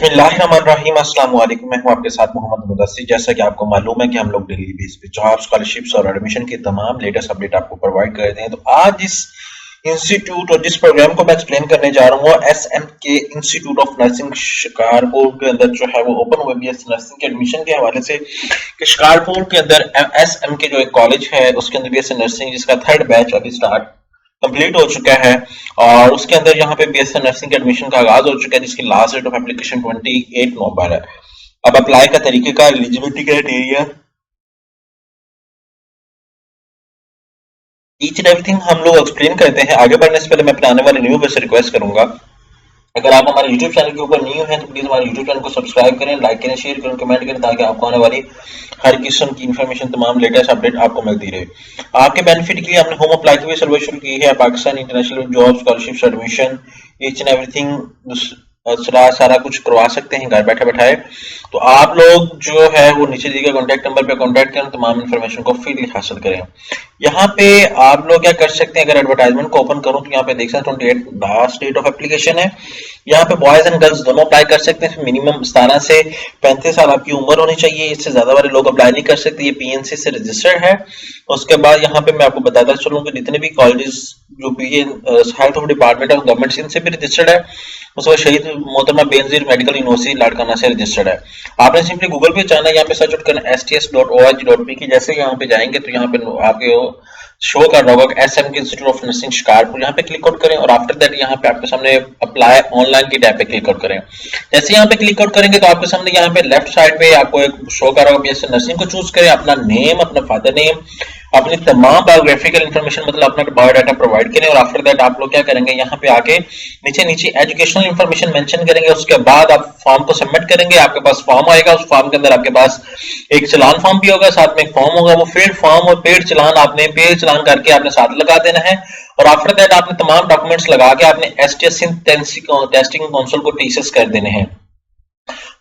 बिस्मिल्लाहिर्रहमानिर्रहीम। अस्सलाम वालेकुम। मैं हूं आपके साथ मोहम्मद मुदस्सिर। जैसा कि आपको मालूम है कि हम लोग डेली बेस पे जॉब, स्कॉलरशिप्स और एडमिशन की तमाम लेटेस्ट अपडेट आपको प्रोवाइड करते हैं। तो आज इस इंस्टीट्यूट और जिस प्रोग्राम को मैं एक्सप्लेन करने जा रहा हूँ वो SMK institute of nursing Shikarpur के अंदर जो है वो ओपन हुआ बीएस नर्सिंग के एडमिशन के हवाले से कि शिकारपुर के अंदर एसएमके जो एक कॉलेज है उसके अंदर बीएस नर्सिंग जिसका थर्ड बैच अभी स्टार्ट कंप्लीट हो चुका है और उसके अंदर यहाँ पे बीएससी नर्सिंग के एडमिशन का आगाज हो चुका है जिसकी लास्ट डेट ऑफ एप्लीकेशन 28 नवंबर है। अब अप्लाई का तरीकेकार, eligibility criteria, each and everything हम लोग एक्सप्लेन करते हैं। आगे बढ़ने से पहले मैं अपने आने वाले न्यू व्यूअर्स से रिक्वेस्ट करूंगा, अगर आप हमारे YouTube चैनल के ऊपर न्यू हैं तो प्लीज हमारे YouTube चैनल को सब्सक्राइब करें, लाइक करें, शेयर करें, कमेंट करें ताकि आपको आने वाली हर किस्म की इन्फॉर्मेशन, तमाम लेटेस्ट अपडेट आपको मिलती रहे। आपके बेनिफिट के लिए हमने होम अप्लाई की भी सर्विस शुरू की है। Pakistan international job, scholarship, admission, each and everything सारा कुछ करवा सकते हैं घर बैठे बैठाए। तो आप लोग जो है वो नीचे दिए गए कॉन्टैक्ट नंबर पे कॉन्टैक्ट करें, तमाम इन्फॉर्मेशन को फ्रीली हासिल करें। यहाँ पे आप लोग क्या कर सकते हैं, अगर एडवर्टाइजमेंट को ओपन करूं तो यहाँ पे देख सकते हैं 28 लास्ट डेट ऑफ एप्लीकेशन है। यहाँ पे बॉयज एंड गर्ल्स दोनों अप्लाई कर सकते हैं। मिनिमम 17 से 35 साल आपकी उम्र होनी चाहिए, इससे ज्यादा वाले लोग अप्लाई नहीं कर सकते। ये पीएनसी से रजिस्टर्ड है। उसके बाद यहाँ पे मैं आपको बताता चलूँ कि जितने भी कॉलेजेस जो भी health of department of government इनसे भी रजिस्टर्ड है। उसके बाद शहीद मोहतरमा बेनजीर मेडिकल यूनिवर्सिटी लाड़काना से रजिस्टर्ड है। आपने सिंपली गूगल पे जाना है, यहाँ पे सर्च आउट करना sts.org.p। जैसे यहाँ पे जाएंगे तो यहाँ पे आपके शो कर रहा होगा एसएम के इंस्टीट्यूट ऑफ नर्सिंग शिकारपुर। यहाँ पे क्लिक आउट करें और आफ्टर दैट यहाँ पे आपके सामने अप्लाई ऑनलाइन की टैब पे क्लिक आउट करें। जैसे यहाँ पे क्लिक आउट करेंगे तो आपके सामने यहाँ पे लेफ्ट साइड पे आपको एक शो कर रहा होगा बीएससी नर्सिंग को चूज करें, अपना नेम, अपना फादर नेम, अपनी तमाम बायोग्राफिकल इन्फॉर्मेशन मतलब अपना बायोडाटा प्रोवाइड करें। और आफ्टर दैट आप लोग क्या करेंगे, यहाँ पे आके नीचे नीचे एजुकेशनल इन्फॉर्मेशन मेंशन करेंगे। उसके बाद आप फॉर्म को सबमिट करेंगे, आपके पास फॉर्म आएगा। उस फॉर्म के अंदर आपके पास एक चलान फॉर्म भी होगा, साथ में एक फॉर्म होगा। वो फील्ड फॉर्म और पेड चलान आपने पेड चलान करके आपने साथ लगा देना है। और आफ्टर दैट आपने तमाम डॉक्यूमेंट्स लगा के आपने एसटीएस टेस्टिंग काउंसिल को टीसीएस कर देने हैं।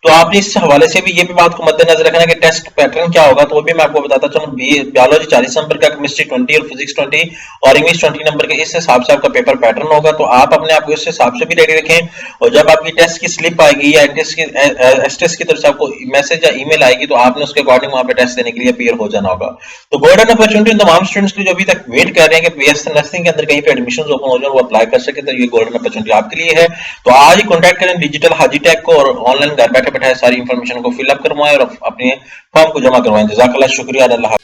तो आपने इस हवाले से भी ये भी बात को मद्देनजर रखना है कि टेस्ट पैटर्न क्या होगा। तो वो भी मैं आपको बताता चलूं, बायोलॉजी 40 नंबर का, केमिस्ट्री 20 और फिजिक्स 20 और इंग्लिश 20 नंबर के, इस हिसाब से आपका पेपर पैटर्न होगा। तो आप अपने आप को इस हिसाब से भी रेडी रखें। और जब आपकी टेस्ट की स्लिप आएगी या एसटीएस की तरफ से आपको मैसेज या ईमेल आएगी तो आपने उसके अकॉर्डिंग वहां पे टेस्ट देने के लिए अपीयर हो जाना होगा। तो गोल्डन अपॉर्चुनिटी तमाम स्टूडेंट्स के जो अभी तक वेट कर रहे हैं कि बीएससी नर्सिंग के अंदर कहीं पे एडमिशन ओपन हो जाए, वो अप्लाई कर सके, तो ये गोल्डन अपॉर्चुनिटी आपके लिए है। तो आज ही कॉन्टैक्ट करें डिजिटल हाजी टेक को और ऑनलाइन घर बैठे बैठे सारी इन्फॉर्मेशन को फिलअप करवाएं और अपने फॉर्म को जमा करवाएं। जज़ाकल्लाह, शुक्रिया, अल्लाह।